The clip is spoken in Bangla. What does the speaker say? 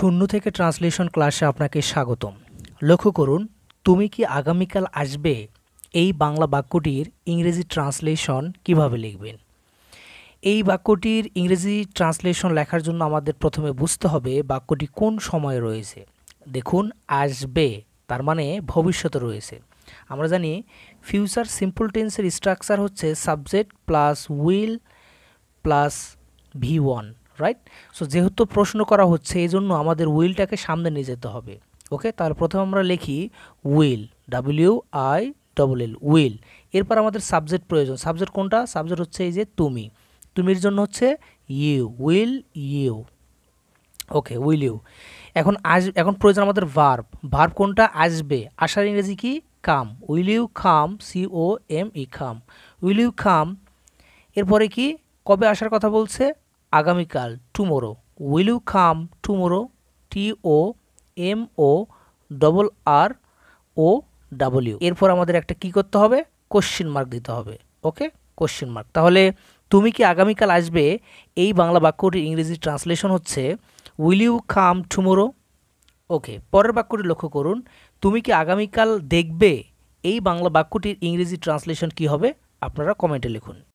শূন্য থেকে ট্রান্সলেশন ক্লাসে আপনাকে স্বাগতম। লক্ষ্য করুন, তুমি কি আগামীকাল আসবে? এই বাংলা বাক্যটির ইংরেজি ট্রান্সলেশন কিভাবে লিখবেন? এই বাক্যটির ইংরেজি ট্রান্সলেশন লেখার জন্য আমাদের প্রথমে বুঝতে হবে বাক্যটি কোন সময়ে রয়েছে। দেখুন, আসবে তার মানে ভবিষ্যতে রয়েছে। আমরা জানি ফিউচার সিম্পল টেন্সের স্ট্রাকচার হচ্ছে subject plus will plus V1, right? So যেহেতু প্রশ্ন করা হচ্ছে এই জন্য আমাদের উইলটাকে সামনে নিয়ে যেতে হবে। ওকে, তাহলে প্রথমে আমরা লিখি উইল, WILL, উইল। এরপর আমাদের সাবজেক্ট প্রয়োজন। সাবজেক্ট কোনটা? সাবজেক্ট হচ্ছে এই যে তুমি, তুমির জন্য হচ্ছে you, will you. Okay, will you. এখন প্রয়োজন আমাদের ভার্ব। ভার্ব কোনটা? আসবে। আসার ইংরেজি কি? Come. Will you come, COME, come. Will you come. এরপরে কি? কবে আসার কথা বলছে? আগামীকাল, tomorrow. Will you come tomorrow, TOMORROW। এরপর আমাদের একটা কি করতে হবে? কোশ্চেন মার্ক দিতে হবে। ওকে, কোশ্চেন মার্ক। তাহলে তুমি কি আগামীকাল আসবে, এই বাংলা বাক্যটির ইংরেজি ট্রান্সলেশন হচ্ছে উইল ইউ কাম টুমোরো। ওকে, পরের বাক্যটি লক্ষ্য করুন, তুমি কি আগামীকাল দেখবে, এই বাংলা বাক্যটির ইংরেজি ট্রান্সলেশন কি হবে? আপনারা কমেন্টে লিখুন।